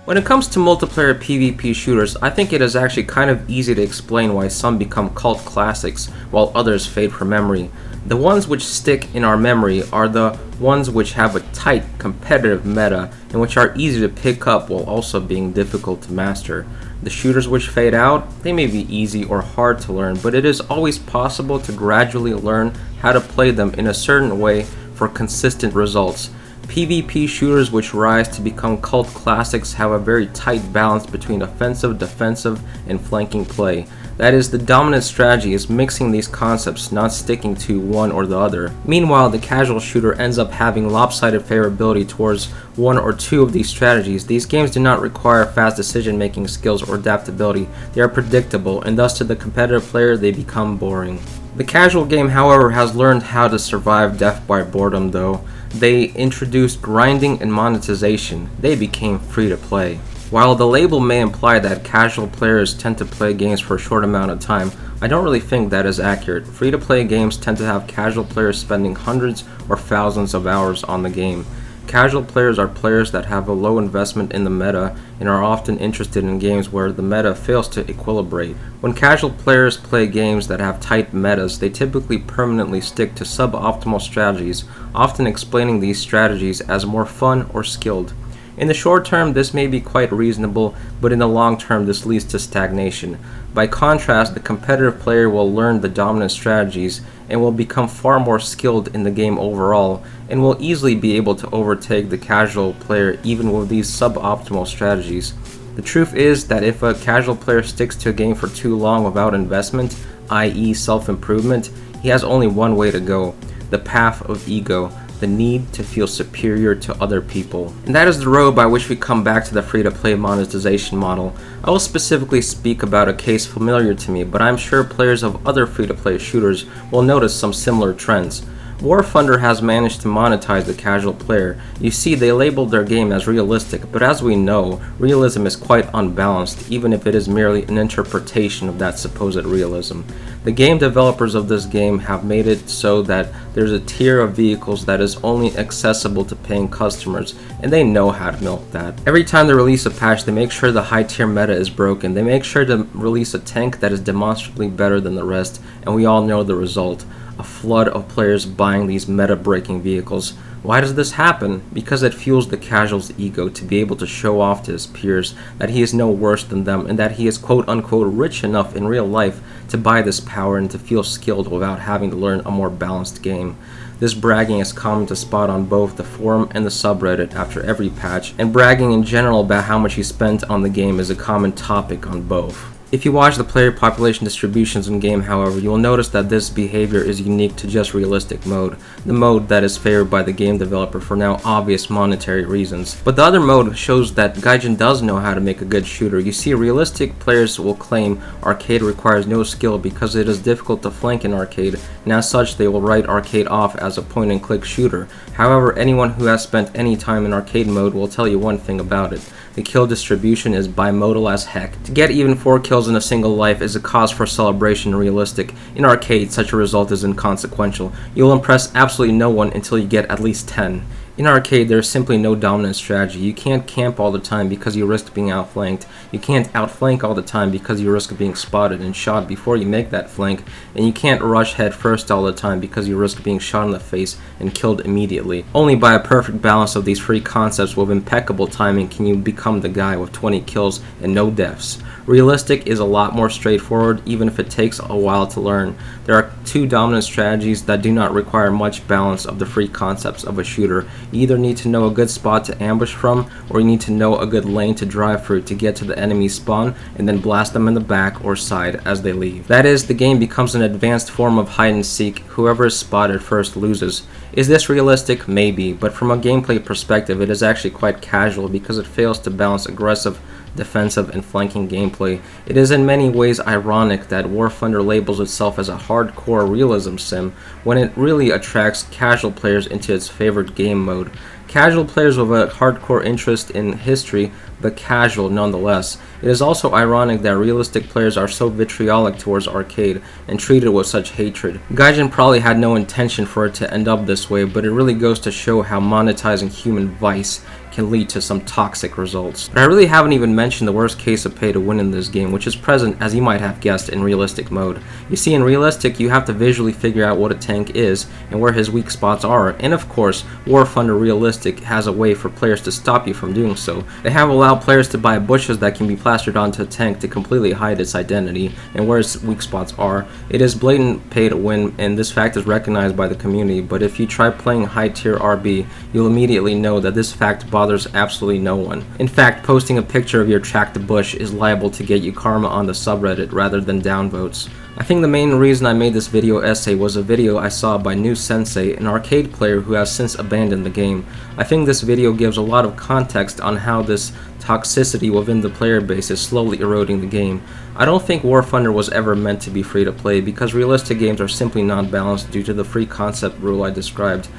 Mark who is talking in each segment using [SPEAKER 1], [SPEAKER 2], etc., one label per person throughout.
[SPEAKER 1] When it comes to multiplayer PvP shooters, I think it is actually kind of easy to explain why some become cult classics while others fade from memory. The ones which stick in our memory are the ones which have a tight competitive meta and which are easy to pick up while also being difficult to master. The shooters which fade out, they may be easy or hard to learn, but it is always possible to gradually learn how to play them in a certain way for consistent results. PvP shooters which rise to become cult classics have a very tight balance between offensive, defensive, and flanking play. That is, the dominant strategy is mixing these concepts, not sticking to one or the other. Meanwhile, the casual shooter ends up having lopsided favorability towards one or two of these strategies. These games do not require fast decision-making skills or adaptability. They are predictable, and thus to the competitive player they become boring. The casual game, however, has learned how to survive death by boredom though. They introduced grinding and monetization. They became free to play. While the label may imply that casual players tend to play games for a short amount of time, I don't really think that is accurate. Free to play games tend to have casual players spending hundreds or thousands of hours on the game. Casual players are players that have a low investment in the meta and are often interested in games where the meta fails to equilibrate. When casual players play games that have tight metas, they typically permanently stick to suboptimal strategies, often explaining these strategies as more fun or skilled. In the short term, this may be quite reasonable, but in the long term, this leads to stagnation. By contrast, the competitive player will learn the dominant strategies and will become far more skilled in the game overall, and will easily be able to overtake the casual player even with these suboptimal strategies. The truth is that if a casual player sticks to a game for too long without investment, i.e. self-improvement, he has only one way to go: the path of ego. The need to feel superior to other people. And that is the road by which we come back to the free-to-play monetization model. I will specifically speak about a case familiar to me, but I'm sure players of other free-to-play shooters will notice some similar trends. War Thunder has managed to monetize the casual player. You see, they labeled their game as realistic, but as we know, realism is quite unbalanced, even if it is merely an interpretation of that supposed realism. The game developers of this game have made it so that there's a tier of vehicles that is only accessible to paying customers, and they know how to milk that. Every time they release a patch, they make sure the high tier meta is broken. They make sure to release a tank that is demonstrably better than the rest, and we all know the result: a flood of players buying these meta-breaking vehicles. Why does this happen? Because it fuels the casual's ego to be able to show off to his peers that he is no worse than them and that he is quote-unquote rich enough in real life to buy this power and to feel skilled without having to learn a more balanced game. This bragging is common to spot on both the forum and the subreddit after every patch, and bragging in general about how much he spent on the game is a common topic on both. If you watch the player population distributions in-game, however, you will notice that this behavior is unique to just realistic mode, the mode that is favored by the game developer for now obvious monetary reasons. But the other mode shows that Gaijin does know how to make a good shooter. You see, realistic players will claim arcade requires no skill because it is difficult to flank in arcade, and as such they will write arcade off as a point-and-click shooter. However, anyone who has spent any time in arcade mode will tell you one thing about it: the kill distribution is bimodal as heck. To get even 4 kills in a single life is a cause for celebration in realistic. In arcade, such a result is inconsequential. You'll impress absolutely no one until you get at least 10. In arcade, there is simply no dominant strategy. You can't camp all the time because you risk being outflanked. You can't outflank all the time because you risk being spotted and shot before you make that flank. And you can't rush head first all the time because you risk being shot in the face and killed immediately. Only by a perfect balance of these three concepts with impeccable timing can you become the guy with 20 kills and no deaths. Realistic is a lot more straightforward, even if it takes a while to learn. There are two dominant strategies that do not require much balance of the three concepts of a shooter. You either need to know a good spot to ambush from, or you need to know a good lane to drive through to get to the enemy spawn and then blast them in the back or side as they leave. That is, the game becomes an advanced form of hide and seek. Whoever is spotted first loses. Is this realistic? Maybe, but from a gameplay perspective it is actually quite casual because it fails to balance aggressive, defensive, and flanking gameplay. It is in many ways ironic that War Thunder labels itself as a hardcore realism sim when it really attracts casual players into its favorite game mode. Casual players with a hardcore interest in history, but casual nonetheless. It is also ironic that realistic players are so vitriolic towards arcade and treat it with such hatred. Gaijin probably had no intention for it to end up this way, but it really goes to show how monetizing human vice can lead to some toxic results. But I really haven't even mentioned the worst case of pay to win in this game, which is present, as you might have guessed, in realistic mode. You see, in realistic, you have to visually figure out what a tank is and where his weak spots are, and of course, War Thunder Realistic has a way for players to stop you from doing so. They have allowed players to buy bushes that can be plastered onto a tank to completely hide its identity and where its weak spots are. It is blatant pay to win, and this fact is recognized by the community, but if you try playing high tier RB, you'll immediately know that this fact bothers absolutely no one. In fact, posting a picture of your tracked bush is liable to get you karma on the subreddit rather than downvotes. I think the main reason I made this video essay was a video I saw by NuSensei, an arcade player who has since abandoned the game. I think this video gives a lot of context on how this toxicity within the player base is slowly eroding the game. I don't think War Thunder was ever meant to be free to play because realistic games are simply not balanced due to the free concept rule I described.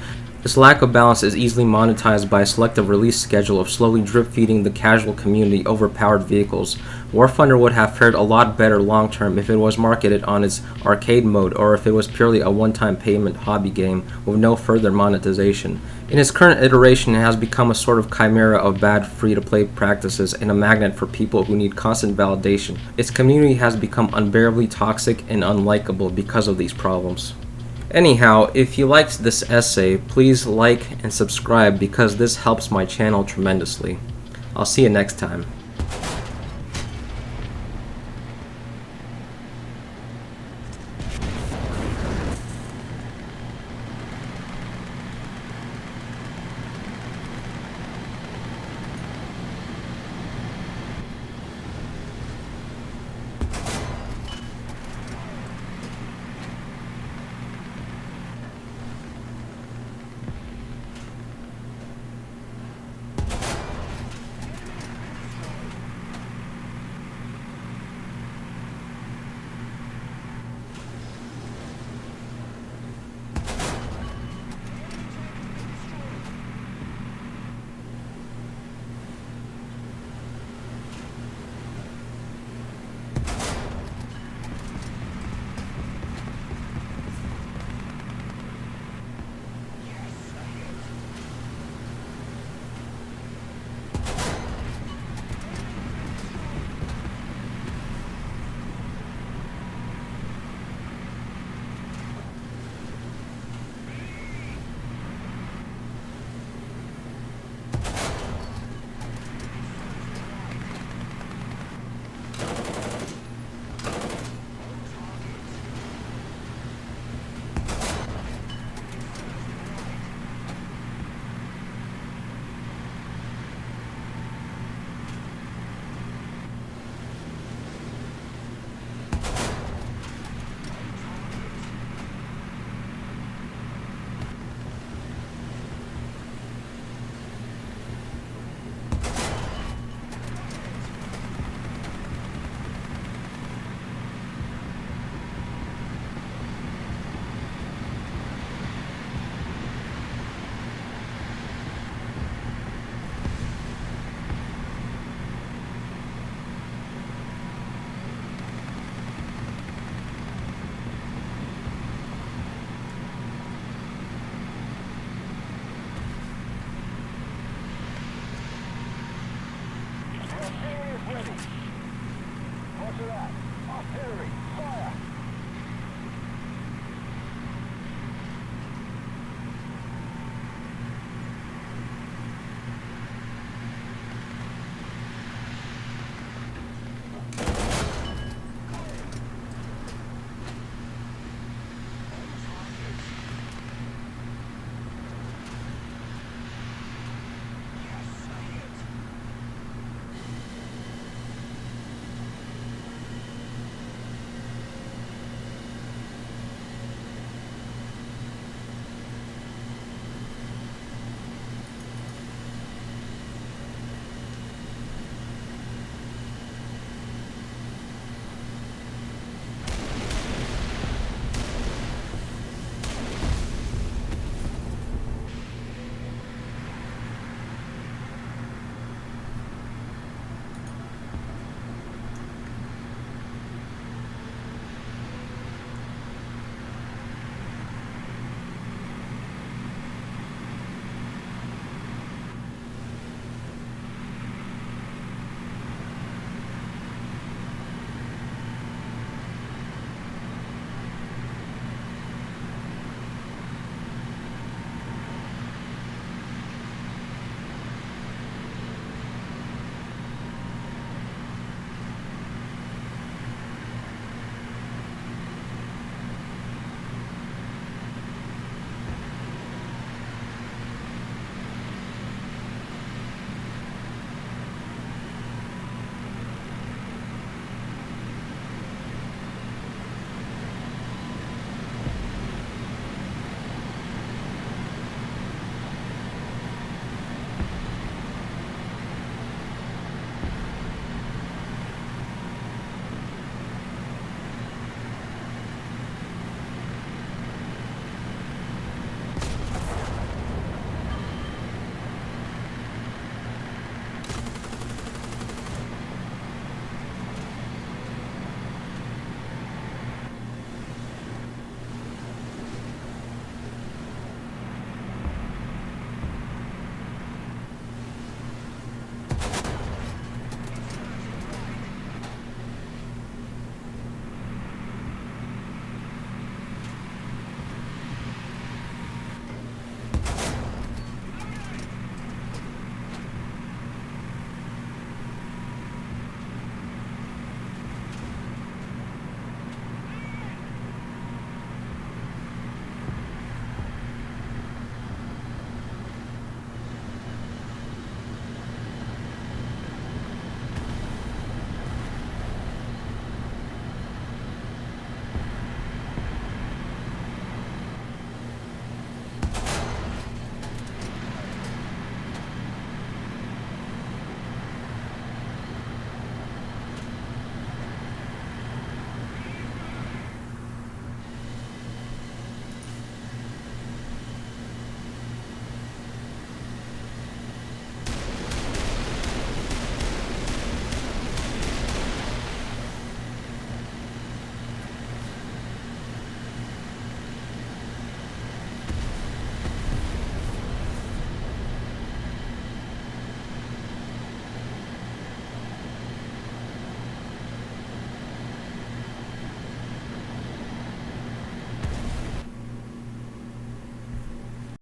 [SPEAKER 1] This lack of balance is easily monetized by a selective release schedule of slowly drip-feeding the casual community overpowered vehicles. War Thunder would have fared a lot better long-term if it was marketed on its arcade mode or if it was purely a one-time payment hobby game with no further monetization. In its current iteration, it has become a sort of chimera of bad free-to-play practices and a magnet for people who need constant validation. Its community has become unbearably toxic and unlikable because of these problems. Anyhow, if you liked this essay, please like and subscribe because this helps my channel tremendously. I'll see you next time.